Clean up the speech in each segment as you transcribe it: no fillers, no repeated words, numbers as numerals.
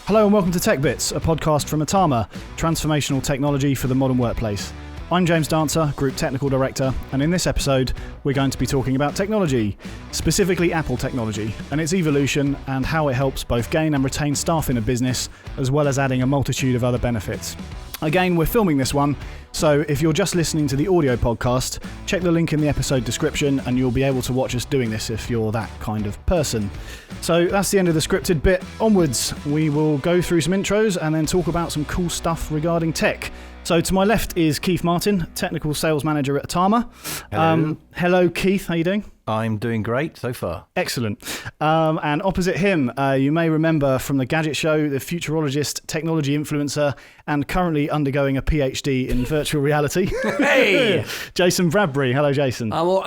Hello and welcome to Tech Bits, a podcast from Atama, transformational technology for the modern workplace. I'm James Dancer, Group Technical Director, and in this episode, we're going to be talking about technology, specifically Apple technology, and its evolution and how it helps both gain and retain staff in a business, as well as adding a multitude of other benefits. Again, we're filming this one, so if you're just listening to the audio podcast, check the link in the episode description and you'll be able to watch us doing this if you're that kind of person. So that's the end of the scripted bit. Onwards, we will go through some intros and then talk about some cool stuff regarding tech. So to my left is Keith Martin, Technical Sales Manager at Atama. Hello. Hello, Keith. How are you doing? I'm doing great so far. Excellent. And opposite him, you may remember from the Gadget show, the futurologist, technology influencer, and currently undergoing a PhD in virtual reality. Hey! Jason Bradbury. Hello, Jason. Hello.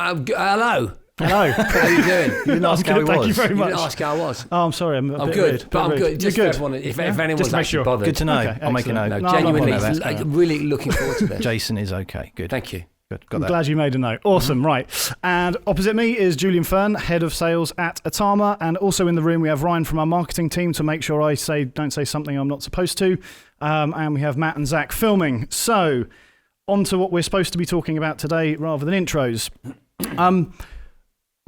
Hello. How are you doing? You didn't ask how he was. Thank you very You much. didn't ask how I was. Oh, I'm sorry. I'm good, rude. but I'm Rude. good. Just You're for good. everyone, if Yeah? anyone's Just to make actually sure. bothered. Good to know. Okay, I'll make a excellent. note. No, No, genuinely, no, it's that's really looking forward to this. Jason is okay. Good. Thank you. Good. Got I'm that. glad you made a note. Awesome, right. And opposite me is Julian Fern, Head of Sales at Atama. And also in the room, we have Ryan from our marketing team to make sure I don't say something I'm not supposed to. And we have Matt and Zach filming. So, on to what we're supposed to be talking about today rather than intros.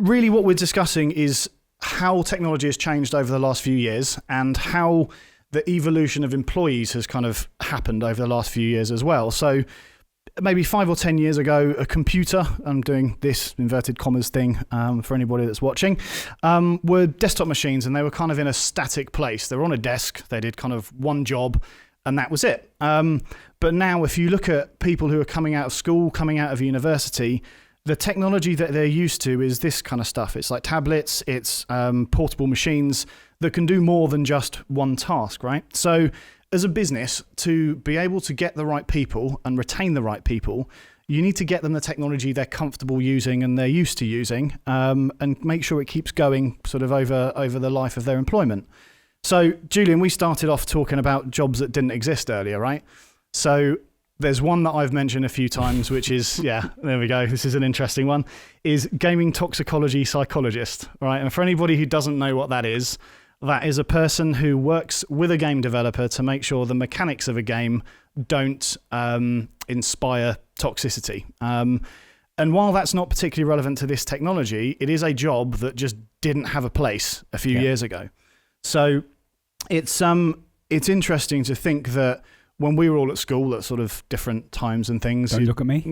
Really what we're discussing is how technology has changed over the last few years and how the evolution of employees has kind of happened over the last few years as well. So, maybe 5 or 10 years ago, a computer, I'm doing this inverted commas thing for anybody that's watching, were desktop machines, and they were kind of in a static place. They were on a desk, they did kind of one job, and that was it. But now if you look at people who are coming out of school, coming out of university, the technology that they're used to is this kind of stuff. It's like tablets, it's portable machines that can do more than just one task, right? So as a business, to be able to get the right people and retain the right people, you need to get them the technology they're comfortable using and they're used to using, and make sure it keeps going sort of over the life of their employment. So, Julian, we started off talking about jobs that didn't exist earlier, right? So there's one that I've mentioned a few times, which is, yeah, there we go. This is an interesting one, is gaming toxicology psychologist, right? And for anybody who doesn't know what that is a person who works with a game developer to make sure the mechanics of a game don't inspire toxicity. And while that's not particularly relevant to this technology, it is a job that just didn't have a place a few years ago. So it's interesting to think that when we were all at school at sort of different times and things. Don't look at me.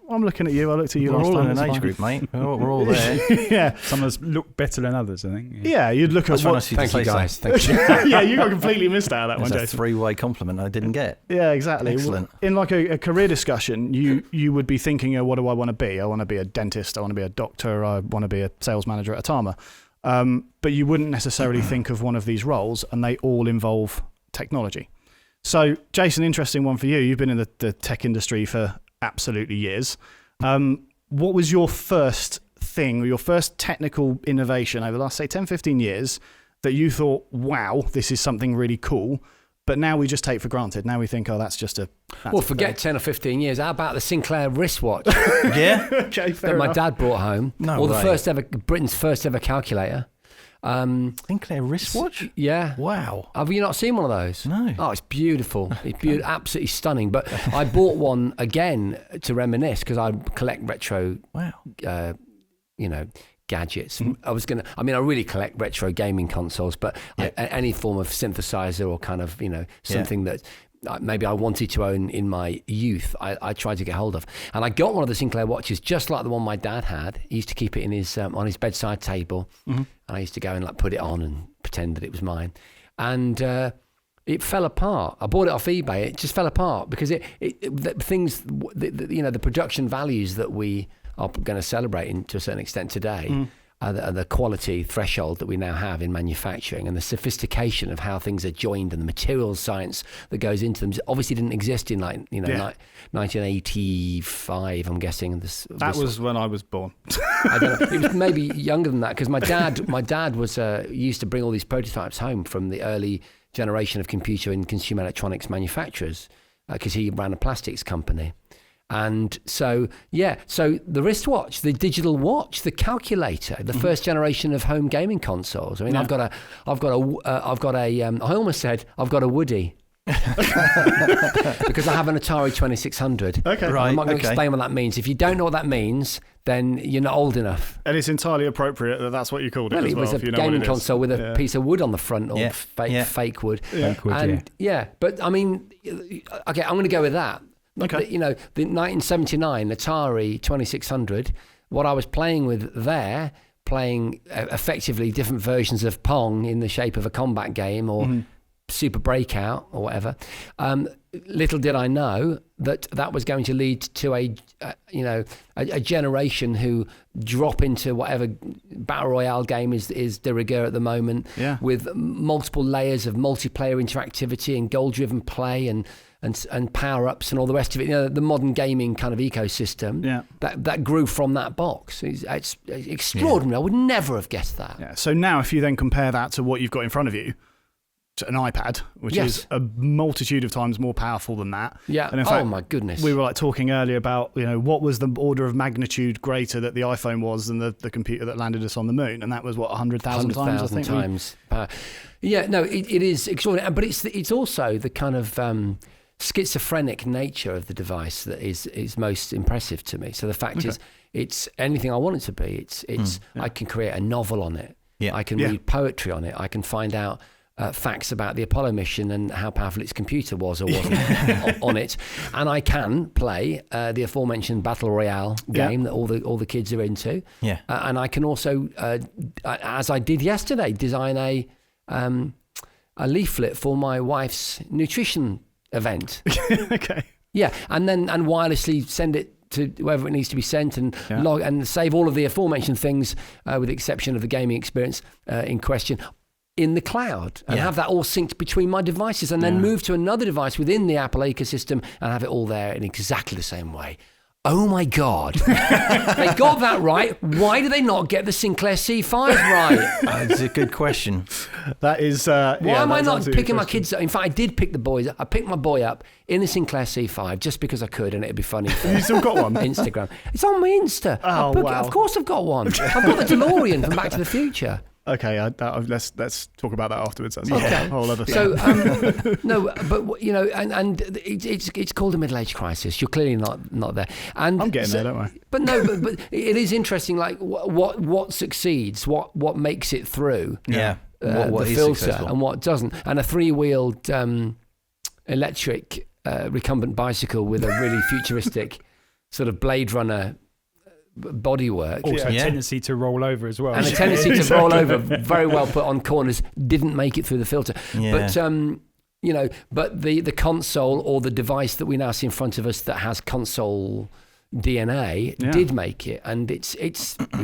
I'm looking at you. I looked at you We're last all time. in an age group, mate. We're all there. Yeah. Some of us look better than others, I think. Yeah, you'd look at what... Thank you, guys. Thank you. Yeah, you got completely missed out of that one, It's a Jason. three-way compliment I didn't get. Yeah, exactly. Excellent. In like a career discussion, you would be thinking, what do I want to be? I want to be a dentist. I want to be a doctor. I want to be a sales manager at Atama. But you wouldn't necessarily think of one of these roles, and they all involve technology. So, Jason, interesting one for you. You've been in the tech industry for absolutely years. What was your first thing, or your first technical innovation over the last, say, 10, 15 years that you thought, wow, this is something really cool, but now we just take for granted? Now we think, that's just a... Well, forget 10 or 15 years. How about the Sinclair wristwatch Yeah? Okay, fair that my enough. dad brought home? No Or way. Britain's first ever calculator. Sinclair wristwatch? Yeah. Wow. Have you not seen one of those? No. Oh, it's beautiful. It's absolutely stunning. But I bought one again to reminisce because I collect retro, Wow. gadgets. I really collect retro gaming consoles, but any form of synthesizer or kind of, something that maybe I wanted to own in my youth, I tried to get hold of. And I got one of the Sinclair watches just like the one my dad had. He used to keep it in his on his bedside table. Mm-hmm. And I used to go and put it on and pretend that it was mine. And it fell apart. I bought it off eBay. It just fell apart because the production values that we are going to celebrate to a certain extent today are the quality threshold that we now have in manufacturing, and the sophistication of how things are joined and the materials science that goes into them obviously didn't exist in 1985. I'm guessing That was when I was born. I don't know. It was maybe younger than that because my dad was used to bring all these prototypes home from the early generation of computer and consumer electronics manufacturers because he ran a plastics company. And so the wristwatch, the digital watch, the calculator, the first generation of home gaming consoles. I mean, I've got a I almost said I've got a Woody. Because I have an Atari 2600. Okay. Right. I'm not going to explain what that means. If you don't know what that means, then you're not old enough. And it's entirely appropriate that that's what you called it. Well, as it was well, a if you know what gaming it is. console with a piece of wood on the front, or Yeah. fake wood. Fake wood, And but I mean, okay, I'm going to go with that. Okay. The 1979 Atari 2600. What I was playing with there, playing effectively different versions of Pong in the shape of a combat game or Super Breakout or whatever. Little did I know that was going to lead to a generation who drop into whatever battle royale game is de rigueur at the moment, with multiple layers of multiplayer interactivity and goal-driven play and power-ups and all the rest of it. The modern gaming kind of ecosystem that grew from that box. It's extraordinary. I would never have guessed that. Yeah. So now, if you then compare that to what you've got in front of you, an iPad, which is a multitude of times more powerful than that. Yeah. And in fact, my goodness. we were talking earlier about what was the order of magnitude greater that the iPhone was than the computer that landed us on the moon, and that was 100,000 times. I think times. It is extraordinary, but it's also the kind of schizophrenic nature of the device that is most impressive to me. So the fact is, it's anything I want it to be. I can create a novel on it. Yeah. I can read poetry on it. I can find out facts about the Apollo mission and how powerful its computer was or wasn't on it, and I can play the aforementioned battle royale game that all the kids are into. Yeah, and I can also, as I did yesterday, design a leaflet for my wife's nutrition event. Okay. Yeah, and wirelessly send it to wherever it needs to be sent, and log and save all of the aforementioned things, with the exception of the gaming experience in question, in the cloud, and have that all synced between my devices, and then move to another device within the Apple ecosystem and have it all there in exactly the same way. Oh my God. They got that right. Why do they not get the Sinclair C5 right? That's a good question. That is... Why am I not picking my kids up? In fact, I did pick the boys up. I picked my boy up in the Sinclair C5 just because I could, and it'd be funny. You still got one? Instagram. It's on my Insta. Oh, wow. Of course I've got one. I've got the DeLorean from Back to the Future. Okay, let's talk about that afterwards. That's a whole other thing. So no, but and it's called a middle-age crisis. You're clearly not there. And I'm getting there, don't I? But no, but it is interesting. Like what succeeds, what makes it through. Yeah, what the is filter successful and what doesn't. And a three-wheeled electric recumbent bicycle with a really futuristic sort of Blade Runner bodywork. Also a tendency to roll over as well. And a tendency to roll over, very well put on corners, didn't make it through the filter. Yeah. But but the console or the device that we now see in front of us that has console DNA did make it, and it's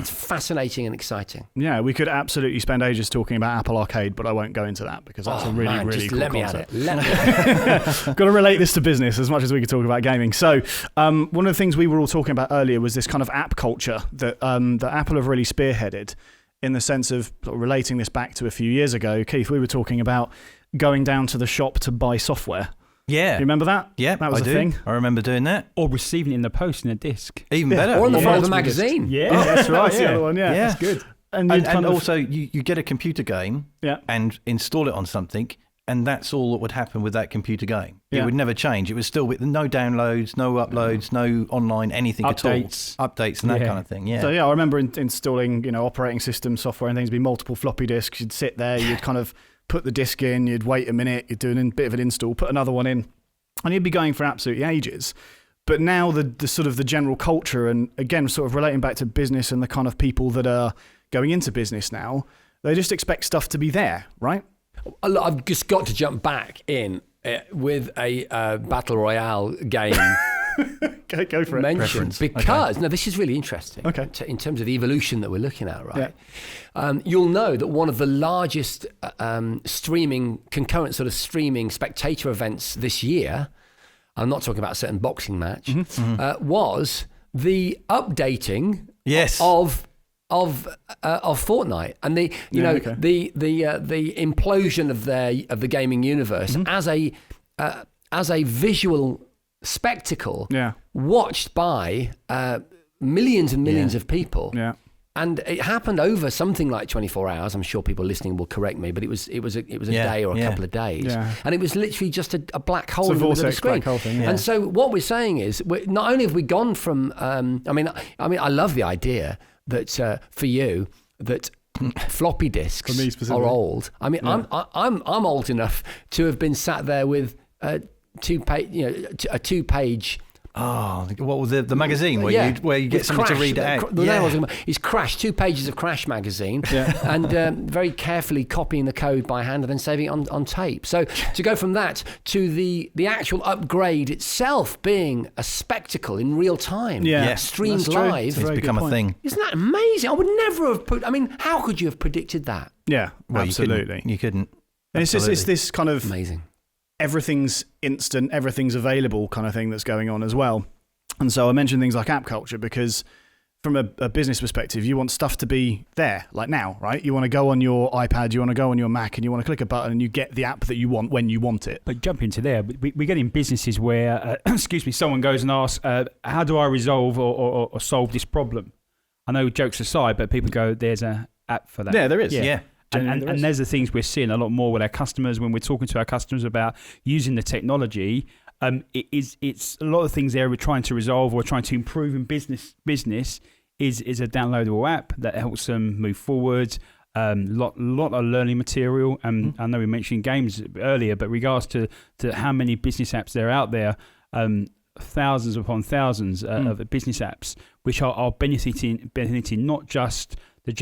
fascinating and exciting. Yeah, we could absolutely spend ages talking about Apple Arcade, but I won't go into that because that's a really cool let me concept. Let me at it. Got to relate this to business as much as we could talk about gaming. So one of the things we were all talking about earlier was this kind of app culture that Apple have really spearheaded, in the sense of relating this back to a few years ago. Keith, we were talking about going down to the shop to buy software. Yeah. You remember that? Yeah, that was I a do. thing. I remember doing that. Or receiving it in the post in a disc. Even better. Or on the front of a Multiple magazine. Yeah, that's right. That's the other one. Yeah, that's good. And also, you get a computer game and install it on something, and that's all that would happen with that computer game. Yeah. It would never change. It was still with no downloads, no uploads, no online anything Updates. at all. Updates and that kind of thing. Yeah. So I remember installing operating system software and things. Be multiple floppy disks. You'd sit there. You'd kind of put the disk in. You'd wait a minute. You'd do a bit of an install. Put another one in. And you'd be going for absolutely ages. But now the sort of the general culture, and again, sort of relating back to business and the kind of people that are going into business now, they just expect stuff to be there, right? I've just got to jump back in with a battle royale game. Go for it. Mentioned because now this is really interesting. Okay. In terms of the evolution that we're looking at, right? Yeah. You'll know that one of the largest concurrent sort of streaming spectator events this year, I'm not talking about a certain boxing match, was the updating of Fortnite, and the implosion of the gaming universe as a visual spectacle watched by millions and millions of people. Yeah. And it happened over something like 24 hours. I'm sure people listening will correct me, but it was a day or a couple of days. Yeah. And it was literally just a black hole in the middle of the screen. Black hole thing, yeah. And so what we're saying is, not only have we gone from, I mean, I love the idea that for you, that floppy disks are old. I mean, I'm old enough to have been sat there with a two-page. Oh, what was the magazine where you get someone to read it out? He's Crash, 2 pages of Crash magazine, and very carefully copying the code by hand and then saving it on tape. So to go from that to the actual upgrade itself being a spectacle in real time, streamed live, it's become a thing. Isn't that amazing? I would never have how could you have predicted that? Yeah, well, absolutely. You couldn't. And it's this kind of amazing. Everything's instant, everything's available kind of thing that's going on as well. And so I mentioned things like app culture because from a business perspective, you want stuff to be there, like now, right? You want to go on your iPad, you want to go on your Mac, and you want to click a button and you get the app that you want when you want it. But jump into there, we get in businesses where, someone goes and asks, how do I resolve or solve this problem? I know jokes aside, but people go, there's an app for that. Yeah, there is. Yeah. And there's the things we're seeing a lot more with our customers when we're talking to our customers about using the technology. It's a lot of things there we're trying to resolve or trying to improve in business is a downloadable app that helps them move forward. Lot of learning material. I know we mentioned games earlier, but regards to how many business apps there are out there, thousands upon thousands of business apps which are benefiting not just the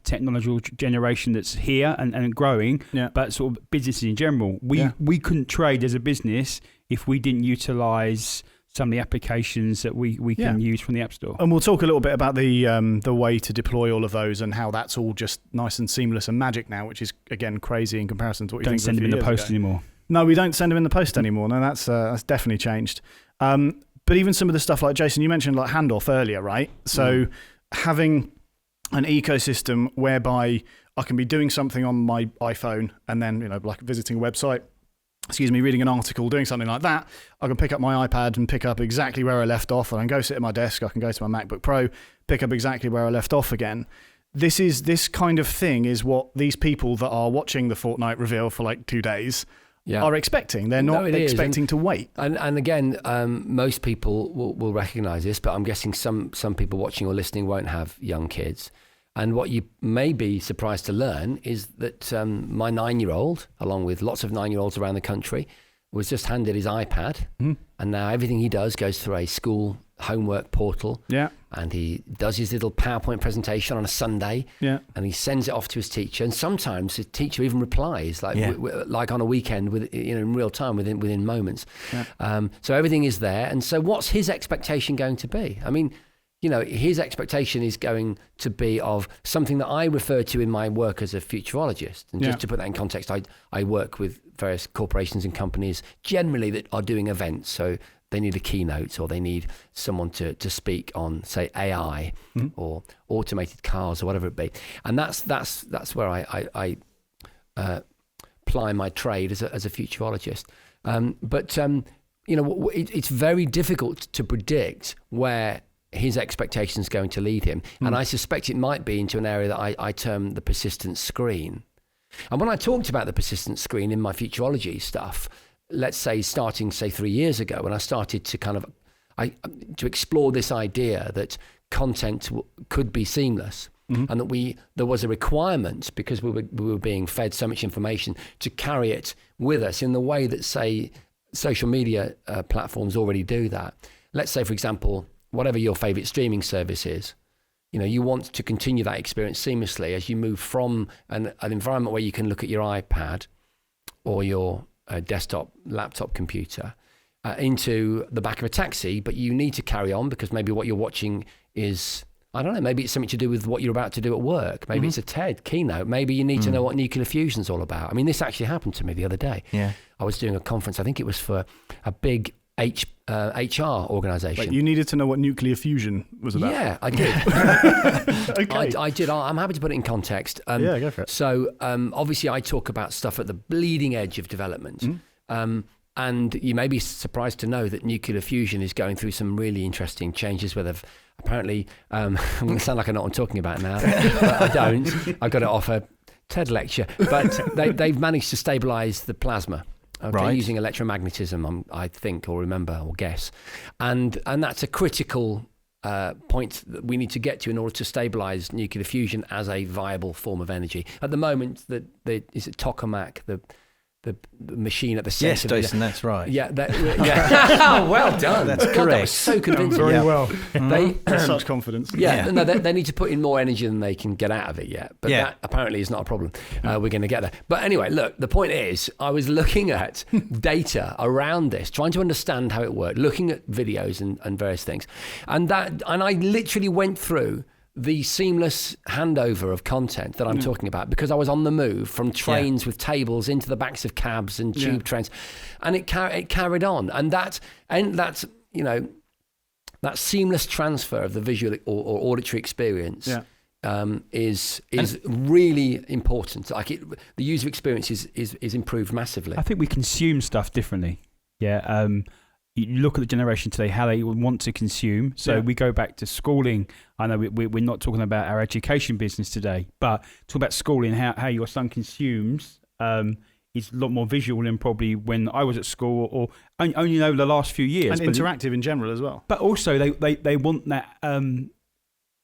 technological generation that's here and growing, but sort of businesses in general. We couldn't trade as a business if we didn't utilise some of the applications that we can use from the App Store. And we'll talk a little bit about the way to deploy all of those and how that's all just nice and seamless and magic now, which is, again, crazy in comparison to what you don't send them in the post anymore. No, we don't send them in the post anymore. No, that's definitely changed. But even some of the stuff like, Jason, you mentioned like handoff earlier, right? So having an ecosystem whereby I can be doing something on my iPhone and then, like visiting a website, reading an article, doing something like that. I can pick up my iPad and pick up exactly where I left off. And I can go sit at my desk. I can go to my MacBook Pro, pick up exactly where I left off again. This kind of thing is what these people that are watching the Fortnite reveal for like 2 days are expecting. They're not expecting to wait. And again, most people will recognise this, but I'm guessing some people watching or listening won't have young kids. And what you may be surprised to learn is that my 9-year-old, along with lots of 9-year-olds around the country, was just handed his iPad. And now everything he does goes through a school homework portal. And he does his little PowerPoint presentation on a Sunday. And he sends it off to his teacher. And sometimes his teacher even replies, like on a weekend, in real time, within moments. So everything is there. And so what's his expectation going to be? I mean, his expectation is going to be of something that I refer to in my work as a futurologist. And just to put that in context, I work with various corporations and companies generally that are doing events. So they need a keynote or they need someone to speak on, say, AI or automated cars or whatever it be. And that's where I ply my trade as a futurologist. But it's very difficult to predict where his expectations going to lead him. And I suspect it might be into an area that I term the persistent screen. And when I talked about the persistent screen in my futurology stuff, let's say starting 3 years ago, when I started to to explore this idea that content could be seamless and that there was a requirement because we were being fed so much information to carry it with us in the way that, say, social media platforms already do that. Let's say, for example, whatever your favorite streaming service is, you want to continue that experience seamlessly as you move from an environment where you can look at your iPad or your desktop, laptop computer into the back of a taxi, but you need to carry on because maybe what you're watching is, I don't know, maybe it's something to do with what you're about to do at work. Maybe it's a TED keynote. Maybe you need to know what nuclear fusion is all about. I mean, this actually happened to me the other day. I was doing a conference, I think it was for a big HR organisation. Like you needed to know what nuclear fusion was about. Yeah, I did. Okay. I did. I'm happy to put it in context. Go for it. So obviously I talk about stuff at the bleeding edge of development. And And you may be surprised to know that nuclear fusion is going through some really interesting changes where they've apparently, I'm going to sound like I know what I'm talking about now, but I don't. I got it off a TED lecture. But they've managed to stabilise the plasma. Okay, using electromagnetism, I think, or remember, or guess. And that's a critical point that we need to get to in order to stabilise nuclear fusion as a viable form of energy. At the moment, is it tokamak, the machine at the centre? Yes, Jason, that's right. Yeah. Well done. That's correct. That was so convincing. Very well. They Such confidence. Yeah. No, they need to put in more energy than they can get out of it yet. But that apparently is not a problem. We're going to get there. But anyway, look, the point is, I was looking at data around this, trying to understand how it worked, looking at videos and various things. And I literally went through the seamless handover of content that I'm talking about, because I was on the move from trains with tables into the backs of cabs and tube trains, and it carried on, and that's that seamless transfer of the visual or auditory experience is really important. Like the user experience is improved massively. I think we consume stuff differently. Yeah. You look at the generation today, how they want to consume. So we go back to schooling. I know we're not talking about our education business today, but talk about schooling, how your son consumes is a lot more visual than probably when I was at school, or only over the last few years. And interactive in general as well. But also they want that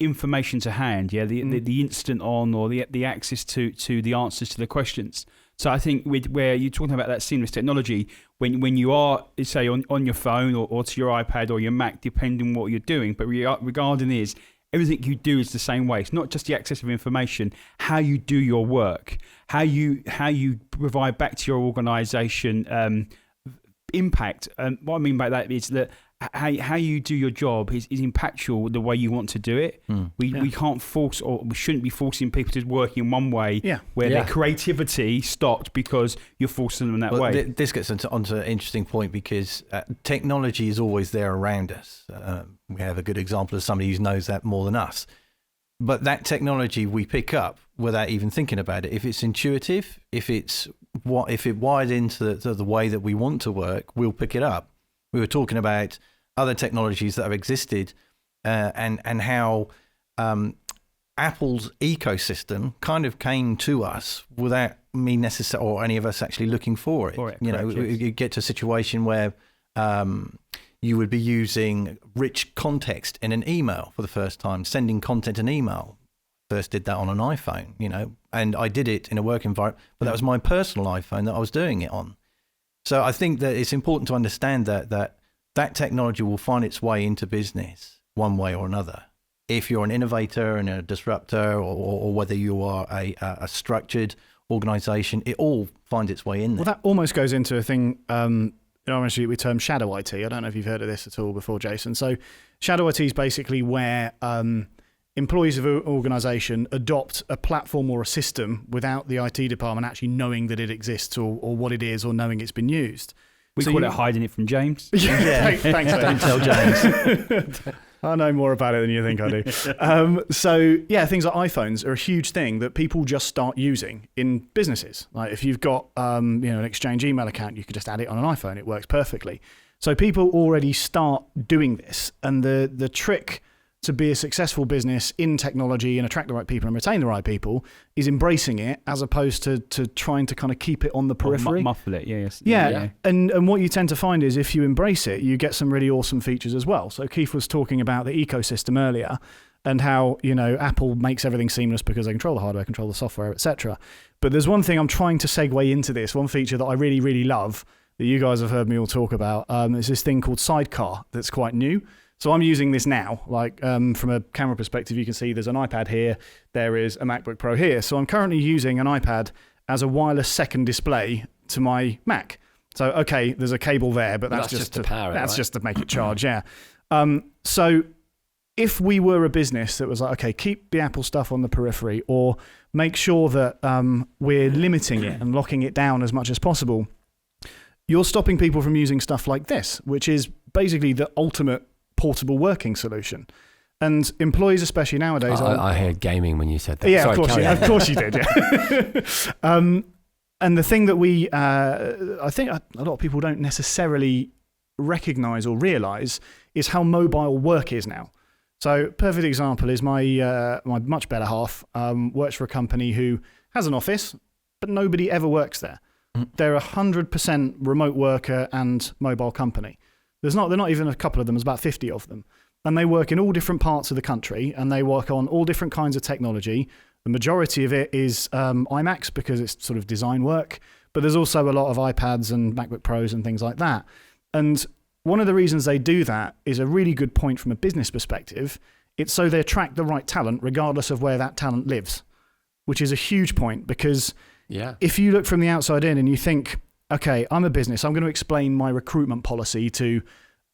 information to hand, the instant on, or the access to the answers to the questions. So I think where you're talking about that seamless technology, when you are, say, on your phone or to your iPad or your Mac, depending on what you're doing, but regarding is everything you do is the same way. It's not just the access of information, how you do your work, how you provide back to your organisation impact. And what I mean by that is that how you do your job is impactful the way you want to do it. We can't force, or we shouldn't be forcing people to work in one way where their creativity stopped because you're forcing them that way. This gets onto an interesting point, because technology is always there around us. We have a good example of somebody who knows that more than us. But that technology we pick up without even thinking about it. If it's intuitive, if it wired into the way that we want to work, we'll pick it up. We were talking about other technologies that have existed and how Apple's ecosystem kind of came to us without me necessarily, or any of us actually looking for it. You get to a situation where you would be using rich context in an email for the first time, sending content in email. First did that on an iPhone, and I did it in a work environment, but that was my personal iPhone that I was doing it on. So I think that it's important to understand that technology will find its way into business one way or another. If you're an innovator and a disruptor, or whether you are a structured organisation, it all finds its way in there. Well, that almost goes into a thing, we term shadow IT. I don't know if you've heard of this at all before, Jason. So shadow IT is basically where employees of an organisation adopt a platform or a system without the IT department actually knowing that it exists or what it is, or knowing it's been used. We call it hiding it from James. Thanks. Don't tell James. I know more about it than you think I do. Things like iPhones are a huge thing that people just start using in businesses. Like if you've got an Exchange email account, you could just add it on an iPhone. It works perfectly. So people already start doing this, and the trick to be a successful business in technology and attract the right people and retain the right people is embracing it, as opposed to trying to kind of keep it on the periphery. Muffle it, yes. Yeah. And what you tend to find is if you embrace it, you get some really awesome features as well. So Keith was talking about the ecosystem earlier, and how, Apple makes everything seamless because they control the hardware, control the software, etc. But there's one thing I'm trying to segue into this, one feature that I really, really love that you guys have heard me all talk about. Is this thing called Sidecar that's quite new. So I'm using this now, from a camera perspective, you can see there's an iPad here, there is a MacBook Pro here. So I'm currently using an iPad as a wireless second display to my Mac. So, okay, there's a cable there, but that's just to power it, that's just to make it charge, yeah. So if we were a business that was like, okay, keep the Apple stuff on the periphery, or make sure that we're limiting it and locking it down as much as possible, you're stopping people from using stuff like this, which is basically the ultimate portable working solution. And employees, especially nowadays, I heard gaming when you said that. Yeah, Sorry, of course you did. Yeah. And the thing that I think a lot of people don't necessarily recognize or realize is how mobile work is now. So perfect example is my much better half works for a company who has an office, but nobody ever works there. They're 100% remote worker and mobile company. They're not even a couple of them, there's about 50 of them. And they work in all different parts of the country and they work on all different kinds of technology. The majority of it is iMacs because it's sort of design work, but there's also a lot of iPads and MacBook Pros and things like that. And one of the reasons they do that is a really good point from a business perspective. It's so they attract the right talent regardless of where that talent lives, which is a huge point because if you look from the outside in and you think, okay, I'm a business, I'm going to explain my recruitment policy to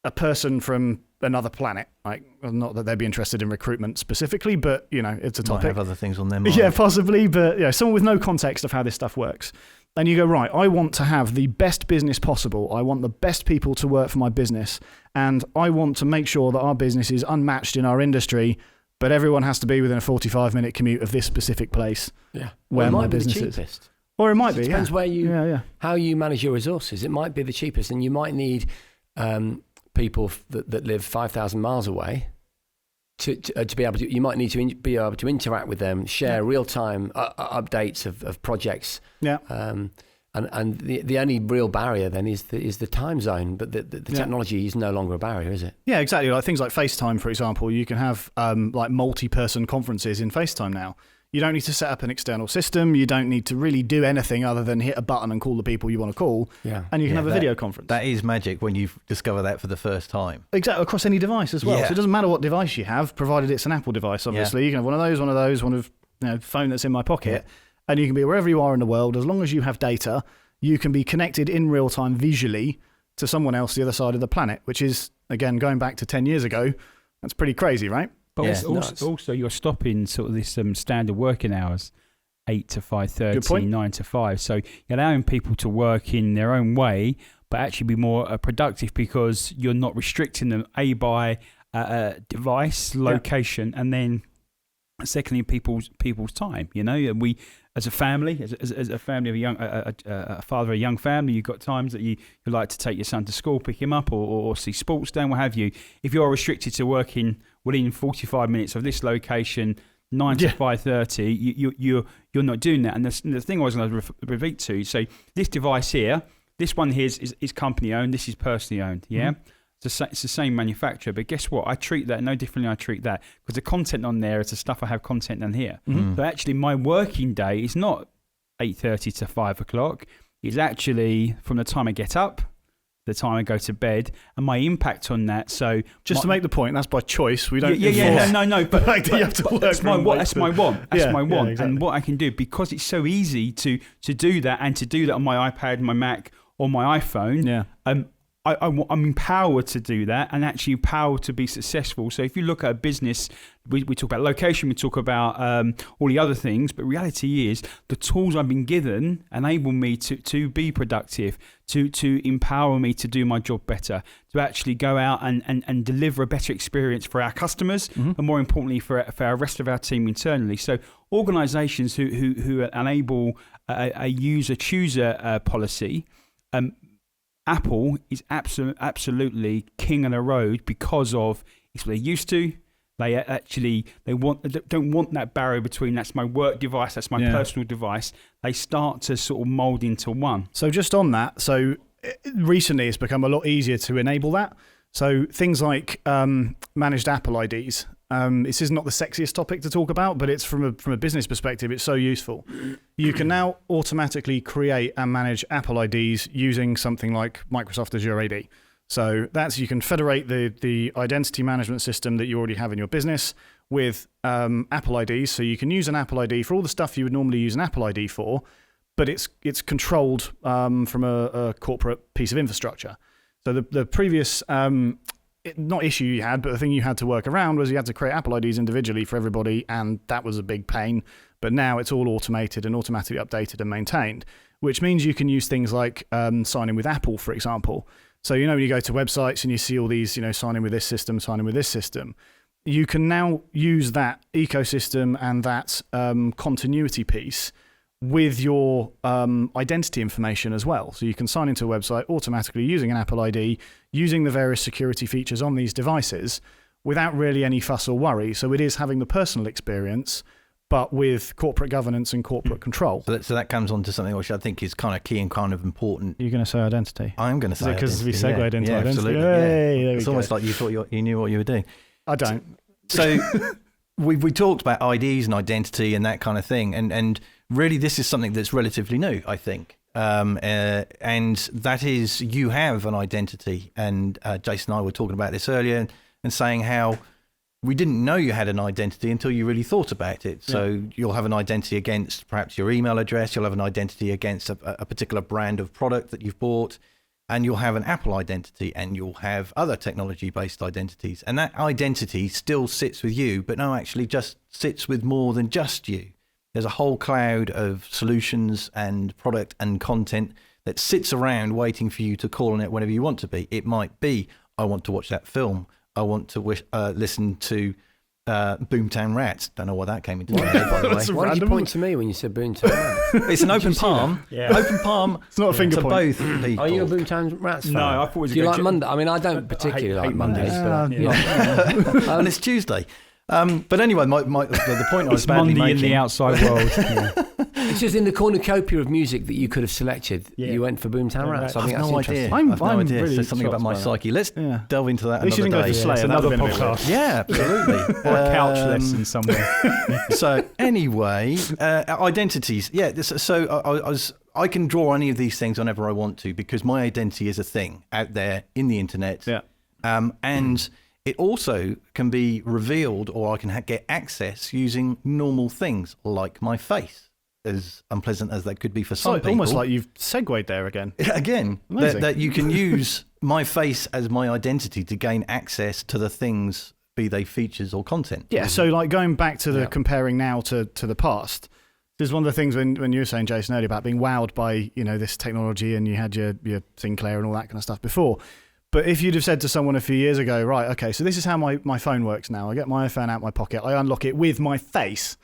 a person from another planet. Like, not that they'd be interested in recruitment specifically, but it's a topic. Might have other things on their mind. Yeah, possibly, but someone with no context of how this stuff works. And you go, right, I want to have the best business possible. I want the best people to work for my business. And I want to make sure that our business is unmatched in our industry, but everyone has to be within a 45-minute commute of this specific place where my business is. Or it might be, depends where how you manage your resources. It might be the cheapest, and you might need people that live 5,000 miles away to be able to. You might need to be able to interact with them, share real-time updates of projects. Yeah. And the only real barrier then is the time zone, but the technology is no longer a barrier, is it? Yeah, exactly. Like things like FaceTime, for example, you can have like multi-person conferences in FaceTime now. You don't need to set up an external system. You don't need to really do anything other than hit a button and call the people you want to call. Yeah. And you can have a video conference. That is magic when you discover that for the first time. Exactly, across any device as well. Yeah. So it doesn't matter what device you have, provided it's an Apple device, obviously. Yeah. You can have one of phone that's in my pocket, and you can be wherever you are in the world. As long as you have data, you can be connected in real time visually to someone else the other side of the planet, which is, again, going back to 10 years ago, that's pretty crazy, right? But also you're stopping sort of this standard working hours, 8 to 5:30, 9 to 5. So you're allowing people to work in their own way, but actually be more productive because you're not restricting them, by device, location, and then secondly, people's time. We as a family, as a family of a father of a young family, you've got times that you like to take your son to school, pick him up, or see sports down, what have you. If you're restricted to working within 45 minutes of this location, 9 to 5:30, you're not doing that. And the thing I was going to repeat to, so this device here, this one here is company owned, this is personally owned, yeah? Mm-hmm. It's the same manufacturer, but guess what? I treat that no differently than I treat that, because the content on there is the stuff I have content on here. Mm-hmm. So actually my working day is not 8:30 to 5 o'clock. It's actually from the time I get up, the time I go to bed, and my impact on that. So just to make the point, that's by choice. We don't. No. But you have to work. That's my want. That's my want. Exactly. And what I can do, because it's so easy to do that, and to do that on my iPad, my Mac, or my iPhone. Yeah. I'm empowered to do that, and actually empowered to be successful. So if you look at a business, we talk about location, we talk about all the other things, but reality is the tools I've been given enable me to be productive, to empower me to do my job better, to actually go out and deliver a better experience for our customers, and more importantly for our rest of our team internally. So organisations who enable a user-chooser policy, Apple is absolutely king of the road because of it's what they're used to. They don't want that barrier between that's my work device, that's my personal device. They start to sort of mold into one. So just on that, recently it's become a lot easier to enable that. So things like managed Apple IDs. This is not the sexiest topic to talk about, but it's from a business perspective, it's so useful. You can now automatically create and manage Apple IDs using something like Microsoft Azure AD. So you can federate the identity management system that you already have in your business with Apple IDs. So you can use an Apple ID for all the stuff you would normally use an Apple ID for, but it's controlled from a corporate piece of infrastructure. So the previous not issue you had, but the thing you had to work around was you had to create Apple IDs individually for everybody, and that was a big pain. But now it's all automated and automatically updated and maintained, which means you can use things like sign in with Apple, for example. So when you go to websites and you see all these, sign in with this system, sign in with this system, you can now use that ecosystem and that continuity piece with your identity information as well. So you can sign into a website automatically using an Apple ID, using the various security features on these devices without really any fuss or worry. So it is having the personal experience, but with corporate governance and corporate control. So that comes on to something which I think is kind of key and kind of important. You're going to say identity? I'm going to say because we identity. segued into identity. Absolutely. Hey, It's almost like you thought you knew what you were doing. I don't. So we talked about IDs and identity and that kind of thing, and really this is something that's relatively new, I think. And that is, you have an identity. And Jason and I were talking about this earlier and saying how we didn't know you had an identity until you really thought about it. So you'll have an identity against perhaps your email address, you'll have an identity against a particular brand of product that you've bought, and you'll have an Apple identity, and you'll have other technology-based identities. And that identity still sits with you, but no, actually just sits with more than just you. There's a whole cloud of solutions and product and content that sits around waiting for you to call on it whenever you want to be. It might be, I want to watch that film. I want to listen to Boomtown Rats. Don't know why that came into my head, by the way. Why did you point to me when you said Boomtown Rats? It's an open palm. Yeah. Open palm. It's not a finger to point. both people. Are you a Boomtown Rats fan? No, I thought it was Do you a like Gadget. Monday? I mean, I don't particularly like hate Mondays. Mondays. But And it's Tuesday. But anyway, the point I was It's badly Monday in making. the outside world. Yeah. it's just in the cornucopia of music that you could have selected. Yeah. You went for Boomtown Rats. I I've think that's no interesting. idea. I'm I've no idea. really Says something about my shocked by psyche. Let's Yeah. delve into that At least you another didn't go day. for Slayer. It's That would another have been a bit weird. Yeah, absolutely. Or a couch lesson somewhere. So anyway, identities. Yeah. So I can draw any of these things whenever I want to because my identity is a thing out there in the internet. Yeah. And it also can be revealed, or I can get access using normal things like my face, as unpleasant as that could be for some people. Almost like you've segued there again. Again, Amazing. that you can use my face as my identity to gain access to the things, be they features or content. Yeah, so like going back to the Yeah. comparing now to the past, this is one of the things when you were saying, Jason, earlier about being wowed by, this technology and you had your Sinclair and all that kind of stuff before. But if you'd have said to someone a few years ago, right, okay, so this is how my phone works now. I get my iPhone out of my pocket, I unlock it with my face.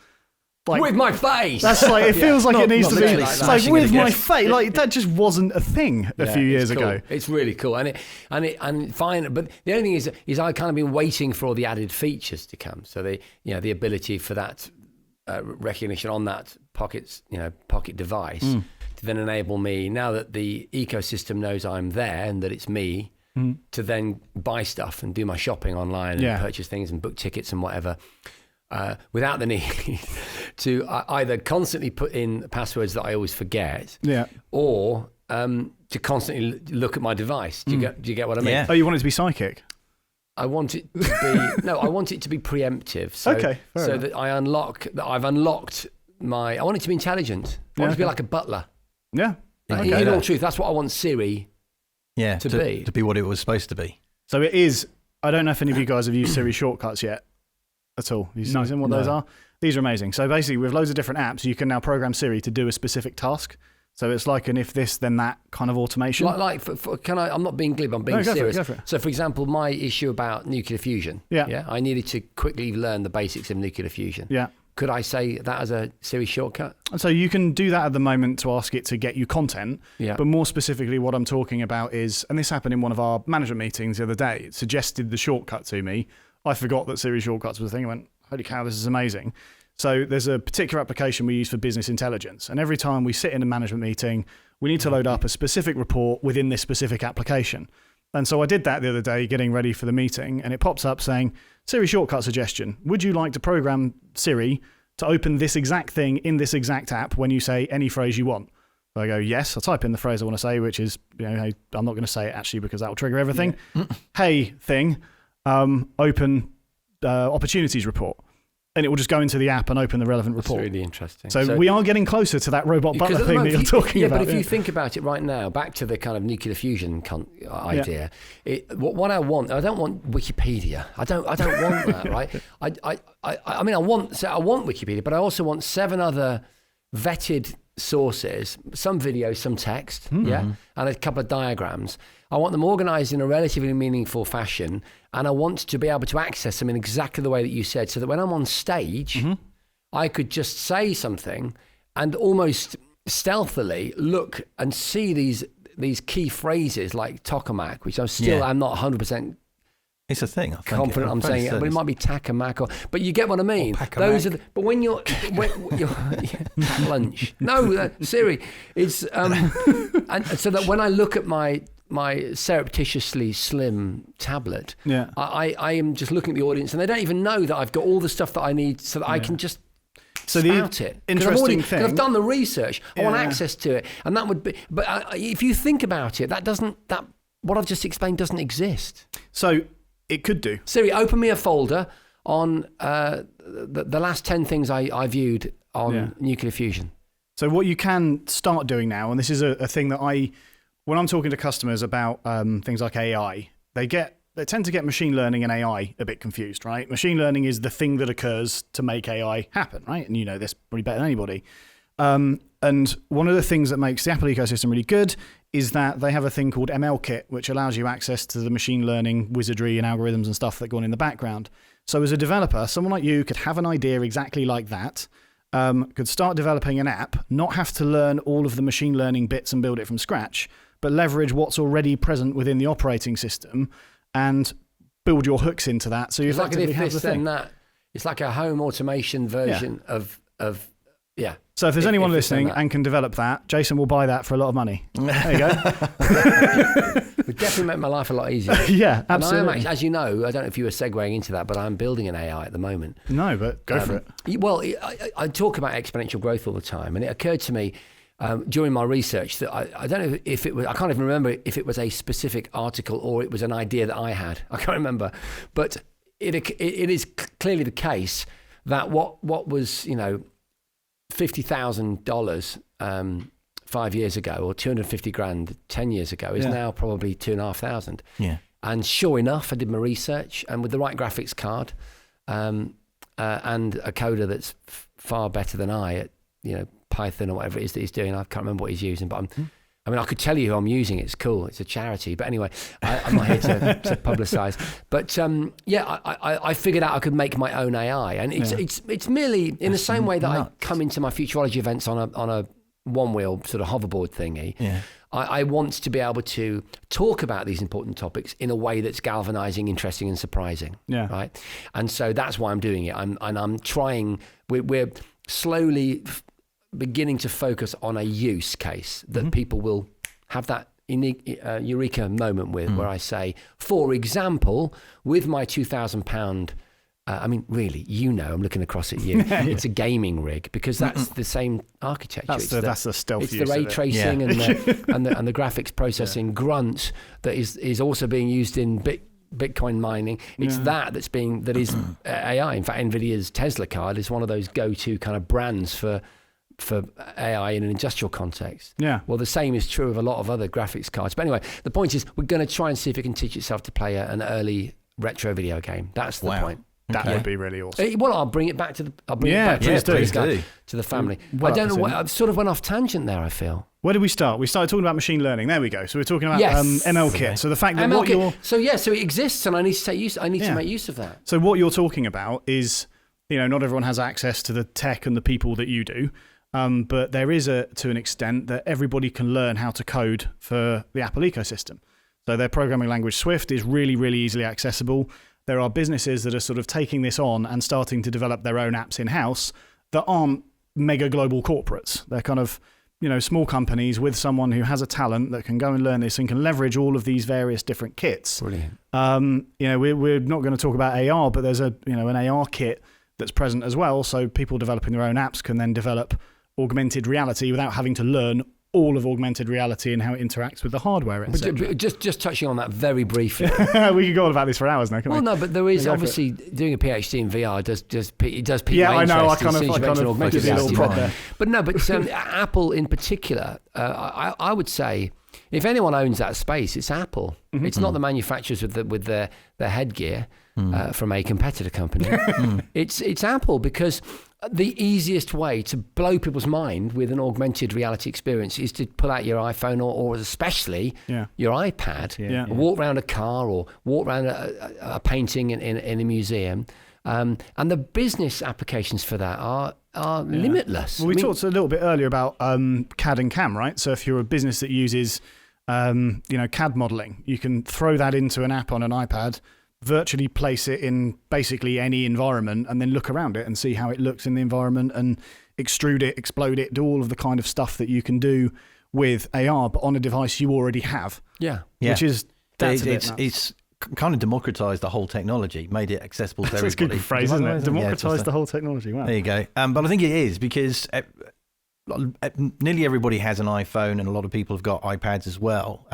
Like, With my face. that's like, it feels like it needs to be, literally it's like smashing with it my against- face. Like that just wasn't a thing a few years it's cool. ago. It's really cool, and fine. But the only thing is I kind of been waiting for all the added features to come. So the ability for that recognition on that pocket device to then enable me, now that the ecosystem knows I'm there and that it's me, to then buy stuff and do my shopping online and purchase things and book tickets and whatever. Without the need to either constantly put in passwords that I always forget, or to constantly look at my device. Do you get what I mean? Yeah. Oh, you want it to be psychic? I want it to be I want it to be preemptive. So, Okay, fair so enough. that I've unlocked I want it to be intelligent. I want it to be like a butler. Yeah. Okay. In all truth, that's what I want Siri. Yeah, to be what it was supposed to be. So it is, I don't know if any of you guys have used Siri shortcuts yet at all. Have you seen what those are? These are amazing. So basically with loads of different apps, you can now program Siri to do a specific task. So it's like an if this, then that kind of automation. I'm not being glib, I'm being serious. Go for it. So for example, my issue about nuclear fusion. Yeah. I needed to quickly learn the basics of nuclear fusion. Yeah. Could I say that as a Siri shortcut? And so you can do that at the moment to ask it to get you content. Yeah. But more specifically, what I'm talking about is, and this happened in one of our management meetings the other day, it suggested the shortcut to me. I forgot that Siri shortcuts was a thing. I went, holy cow, this is amazing. So there's a particular application we use for business intelligence. And every time we sit in a management meeting, we need to load up a specific report within this specific application. And so I did that the other day, getting ready for the meeting, and it pops up saying, Siri shortcut suggestion. Would you like to program Siri to open this exact thing in this exact app when you say any phrase you want? So I go, yes. I type in the phrase I want to say, which is, hey, I'm not going to say it actually because that will trigger everything. Yeah. Hey, thing, open opportunities report. And it will just go into the app and open the relevant report. That's really interesting. So we are getting closer to that robot butler thing that you're talking about. But if you think about it right now, back to the kind of nuclear fusion idea, what I want, I don't want Wikipedia. I don't want that, right? I mean, I want Wikipedia, but I also want 7 other vetted sources, some video, some text, and a couple of diagrams. I want them organized in a relatively meaningful fashion, and I want to be able to access them in exactly the way that you said, so that when I'm on stage, I could just say something and almost stealthily look and see these key phrases like tokamak, which I'm not 100% It's a thing. I think confident I'm saying it, but it might be takamak. But you get what I mean. Those are. But when you're pack lunch, no, Siri, it's and so that when I look at my surreptitiously slim tablet, I am just looking at the audience, and they don't even know that I've got all the stuff that I need, so that I can just. So spout it. Interesting thing. I've done the research. I want access to it, and that would be. But if you think about it, what I've just explained doesn't exist. So it could do. Siri, open me a folder on the last 10 things I viewed on nuclear fusion. So what you can start doing now, and this is a thing that when I'm talking to customers about things like AI, they tend to get machine learning and AI a bit confused, right? Machine learning is the thing that occurs to make AI happen, right? And you know this probably better than anybody. And one of the things that makes the Apple ecosystem really good is that they have a thing called ML Kit, which allows you access to the machine learning wizardry and algorithms and stuff that go on in the background. So as a developer, someone like you could have an idea exactly like that, could start developing an app, not have to learn all of the machine learning bits and build it from scratch, but leverage what's already present within the operating system and build your hooks into that. So you effectively have the thing. It's like a home automation version of. So if there's anyone listening and can develop that, Jason will buy that for a lot of money. There you go. It would definitely make my life a lot easier. Yeah, absolutely. And as you know, I don't know if you were segueing into that, but I'm building an AI at the moment. No, but go for it. Well, I talk about exponential growth all the time, and it occurred to me during my research that I don't know if it was, I can't even remember if it was a specific article or it was an idea that I had. I can't remember. But it is clearly the case that what was, $50,000 5 years ago, or 250 grand 10 years ago, is now probably 2,500. Yeah. And sure enough, I did my research, and with the right graphics card and a coder that's far better than I at Python or whatever it is that he's doing. I can't remember what he's using, but I could tell you who I'm using. It's cool. It's a charity. But anyway, I'm not here to publicise. But I figured out I could make my own AI. And it's merely in the same way that I come into my futurology events on a one-wheel sort of hoverboard thingy. Yeah. I want to be able to talk about these important topics in a way that's galvanizing, interesting, and surprising. Yeah. Right. And so that's why I'm doing it. I'm trying. We're slowly beginning to focus on a use case that people will have that eureka moment with, where I say, for example, with my £2,000. Really, I'm looking across at you. It's a gaming rig, because that's the same architecture. That's the stealth. It's the ray tracing and the graphics processing grunt that is also being used in Bitcoin mining. It's that is AI. In fact, Nvidia's Tesla card is one of those go-to kind of brands for AI in an industrial context. Yeah. Well, the same is true of a lot of other graphics cards. But anyway, the point is, we're going to try and see if it can teach itself to play an early retro video game. That's the point. That would be really awesome. Well, I'll bring it back to the family. Well, I don't know. I sort of went off tangent there, I feel. Where did we start? We started talking about machine learning. There we go. So we're talking about ML Kit. So the fact that so it exists, and I need to make use of that. So what you're talking about is, not everyone has access to the tech and the people that you do. But there is to an extent that everybody can learn how to code for the Apple ecosystem. So their programming language Swift is really, really easily accessible. There are businesses that are sort of taking this on and starting to develop their own apps in-house that aren't mega global corporates. They're kind of, small companies with someone who has a talent that can go and learn this and can leverage all of these various different kits. Brilliant. We're not going to talk about AR, but there's an AR kit that's present as well. So people developing their own apps can then develop augmented reality without having to learn all of augmented reality and how it interacts with the hardware, etc. Just touching on that very briefly. We could go on about this for hours now, can't we? Well, no, but there is obviously doing a PhD in VR does pique I know. I kind of give you a little prod there. But Apple in particular, I would say, if anyone owns that space, it's Apple. Mm-hmm. It's not the manufacturers with their headgear from a competitor company. It's Apple, because the easiest way to blow people's mind with an augmented reality experience is to pull out your iPhone or especially your iPad, walk around a car or walk around a painting in a museum. And the business applications for that are are limitless. Well, we talked a little bit earlier about CAD and CAM, right? So if you're a business that uses CAD modeling, you can throw that into an app on an iPad, virtually place it in basically any environment, and then look around it and see how it looks in the environment and extrude it, explode it, do all of the kind of stuff that you can do with AR, but on a device you already have. Yeah. Which is, it's kind of democratized the whole technology, made it accessible to everybody. That's a good phrase, isn't it? Democratized the whole technology. Wow. There you go. But I think it is because nearly everybody has an iPhone, and a lot of people have got iPads as well.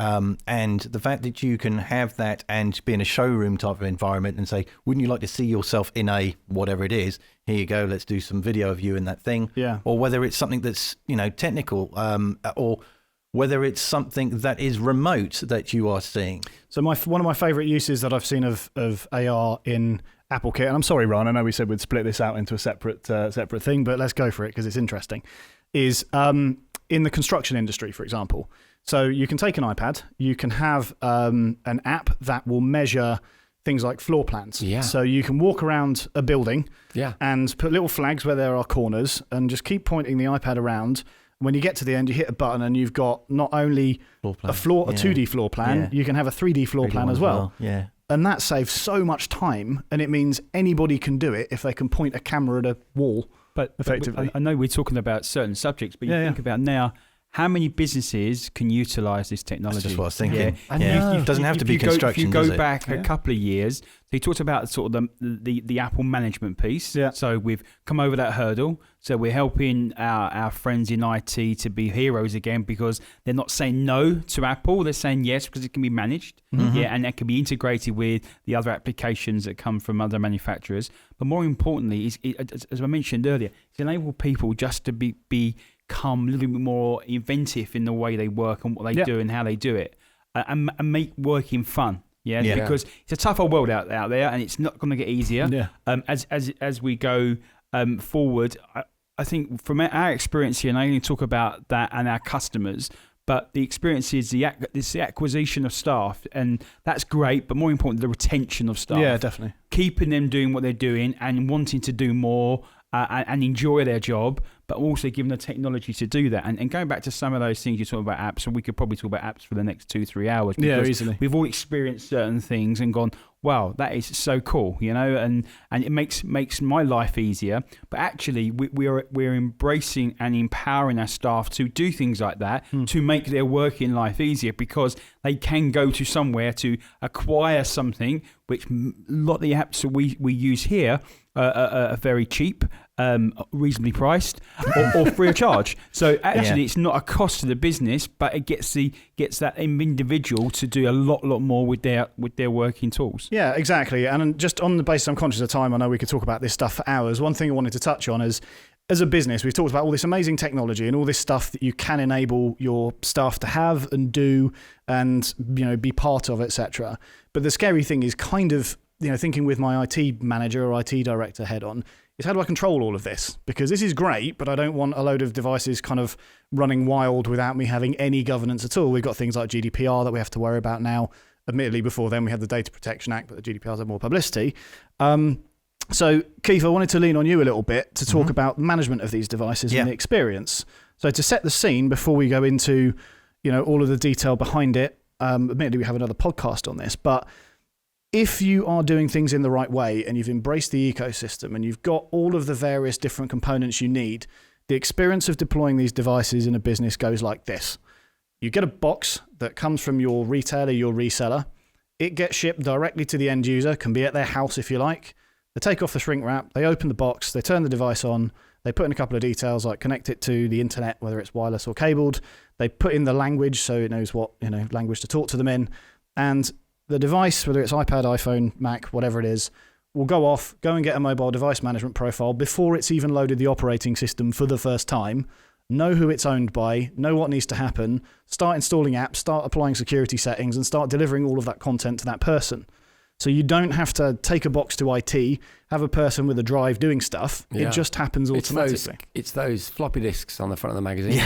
And the fact that you can have that and be in a showroom type of environment and say, wouldn't you like to see yourself in a whatever it is? Here you go. Let's do some video of you in that thing. Yeah. Or whether it's something that's technical, or whether it's something that is remote that you are seeing. So one of my favourite uses that I've seen of AR in Apple Kit, and I'm sorry, Ron, I know we said we'd split this out into a separate thing, but let's go for it because it's interesting, is in the construction industry, for example. So you can take an iPad, you can have an app that will measure things like floor plans. Yeah. So you can walk around a building and put little flags where there are corners and just keep pointing the iPad around. When you get to the end, you hit a button and you've got not only a 2D floor plan, you can have a 3D floor plan as well. Yeah. And that saves so much time, and it means anybody can do it if they can point a camera at a wall. But effectively, I know we're talking about certain subjects, but you think about now, how many businesses can utilize this technology? That's just what I was thinking. Yeah. It doesn't have to be construction. If you go back a couple of years, so you talked about sort of the Apple management piece. Yeah. So we've come over that hurdle. So we're helping our friends in IT to be heroes again because they're not saying no to Apple. They're saying yes because it can be managed. Mm-hmm. Yeah, and that can be integrated with the other applications that come from other manufacturers. But more importantly, as I mentioned earlier, it's enabled people just to become a little bit more inventive in the way they work and what they do and how they do it, and make working fun. Yeah, because it's a tougher world out there, and it's not going to get easier. Yeah. As we go forward, I think from our experience here, and I only talk about that and our customers, but the experience is the acquisition of staff, and that's great. But more important, the retention of staff. Yeah, definitely. Keeping them doing what they're doing and wanting to do more. And enjoy their job, but also giving the technology to do that. And going back to some of those things you talk about apps, and we could probably talk about apps for the next 2-3 hours. Yeah, easily. We've all experienced certain things and gone, wow, that is so cool, and it makes my life easier. But actually, we're embracing and empowering our staff to do things like that to make their working life easier, because they can go to somewhere to acquire something, which a lot of the apps that we use here are very cheap, reasonably priced, or free of charge. So actually, it's not a cost to the business, but it gets that individual to do a lot more with their working tools. Yeah, exactly. And just on the basis, I'm conscious of time. I know we could talk about this stuff for hours. One thing I wanted to touch on is, as a business, we've talked about all this amazing technology and all this stuff that you can enable your staff to have and do and be part of, etc. But the scary thing is kind of thinking with my IT manager or IT director head on, is how do I control all of this? Because this is great, but I don't want a load of devices kind of running wild without me having any governance at all. We've got things like GDPR that we have to worry about now. Admittedly, before then we had the Data Protection Act, but the GDPR's had more publicity. So, Keith, I wanted to lean on you a little bit to talk about management of these devices and the experience. So to set the scene before we go into, all of the detail behind it, admittedly we have another podcast on this, but if you are doing things in the right way and you've embraced the ecosystem and you've got all of the various different components you need, the experience of deploying these devices in a business goes like this. You get a box that comes from your retailer, your reseller. It gets shipped directly to the end user, can be at their house if you like. They take off the shrink wrap, they open the box, they turn the device on, they put in a couple of details like connect it to the internet, whether it's wireless or cabled. They put in the language so it knows what language to talk to them in. And the device, whether it's iPad, iPhone, Mac, whatever it is, will go off, go and get a mobile device management profile before it's even loaded the operating system for the first time, know who it's owned by, know what needs to happen, start installing apps, start applying security settings, and start delivering all of that content to that person. So you don't have to take a box to IT, have a person with a drive doing stuff. Yeah. It just happens automatically. It's those floppy disks on the front of the magazine.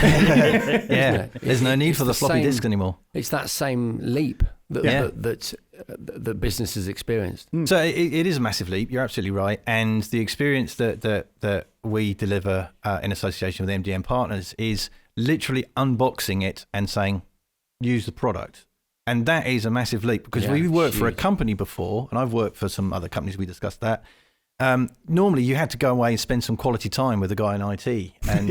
There's no need for the floppy disk anymore. It's that same leap. that business has experienced. So it is a massive leap. You're absolutely right. And the experience that we deliver in association with MDM Partners is literally unboxing it and saying, use the product. And that is a massive leap because we've worked for a company before, and I've worked for some other companies. We discussed that. Normally, you had to go away and spend some quality time with a guy in IT, and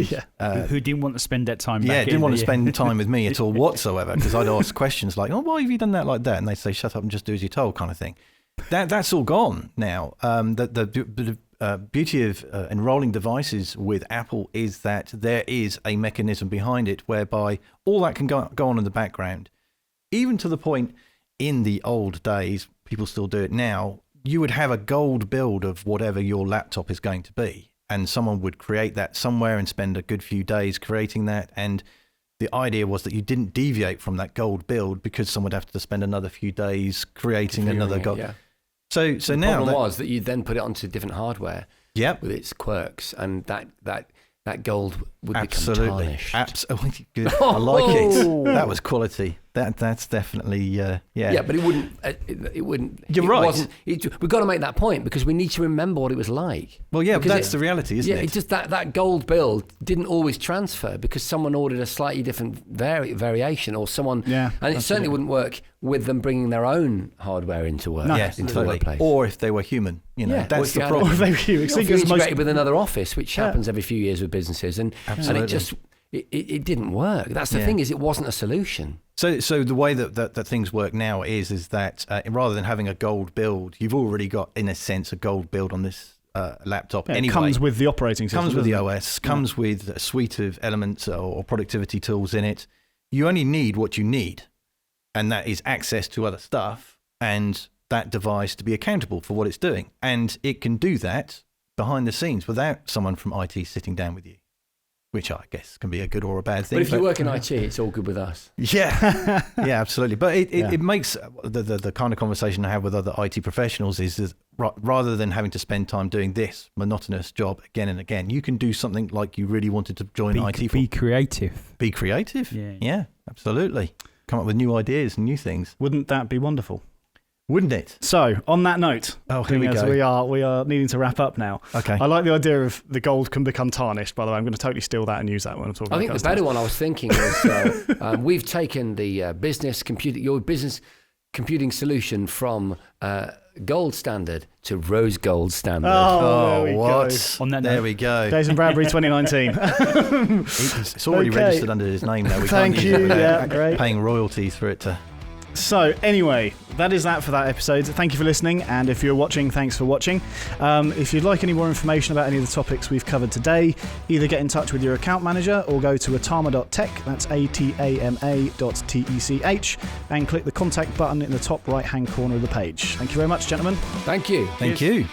who didn't want to spend that time. Didn't want to spend time with me at all whatsoever, because I'd ask questions like, "Oh, why have you done that like that?" And they'd say, "Shut up and just do as you're told," kind of thing. That's all gone now. The beauty of enrolling devices with Apple is that there is a mechanism behind it whereby all that can go on in the background. Even to the point, in the old days, people still do it now, you would have a gold build of whatever your laptop is going to be, and someone would create that somewhere and spend a good few days creating that. And the idea was that you didn't deviate from that gold build because someone would have to spend another few days creating another gold. Yeah. So the now problem was that you then put it onto different hardware with its quirks, and that gold would become tarnished. Absolutely. Good. I like it. That was quality. That's definitely Yeah, but it wouldn't. You're right. We've got to make that point because we need to remember what it was like. Well, yeah, but that's the reality, isn't it? Yeah, it's just that gold build didn't always transfer because someone ordered a slightly different variation, or someone. Yeah, and it certainly wouldn't work with them bringing their own hardware into work. Into the workplace. Or if they were human, that's the problem. Or if they were human. If you integrated with another office, which happens every few years with businesses, and it just it didn't work. That's the thing, is it wasn't a solution. So the way that things work now is that rather than having a gold build, you've already got, in a sense, a gold build on this laptop. Anyway, it comes with the operating system. Comes with the OS. Comes with a suite of elements or productivity tools in it. You only need what you need, and that is access to other stuff and that device to be accountable for what it's doing. And it can do that behind the scenes without someone from IT sitting down with you, which I guess can be a good or a bad thing. But if you work in IT, it's all good with us. Yeah, yeah, absolutely. But it makes the kind of conversation I have with other IT professionals is rather than having to spend time doing this monotonous job again and again, you can do something like you really wanted to join IT for. Be creative. Be creative? Yeah, absolutely. Come up with new ideas and new things. Wouldn't that be wonderful? Wouldn't it? So, on that note, here we go. We are needing to wrap up now. Okay. I like the idea of the gold can become tarnished, by the way. I'm going to totally steal that and use that when I'm talking about customers. The better one I was thinking was we've taken the your business computing solution from gold standard to rose gold standard. Oh, there we what? Go. On that there note. we go. Jason Bradbury 2019. It's already registered under his name now. We Thank can't you. use it without Yeah, great. paying royalties for it to... So anyway, that is that for that episode. Thank you for listening, and if you're watching, thanks for watching. If you'd like any more information about any of the topics we've covered today, either get in touch with your account manager or go to atama.tech, that's atama.tech, and click the contact button in the top right hand corner of the page. Thank you very much, gentlemen. Thank you. Thank you.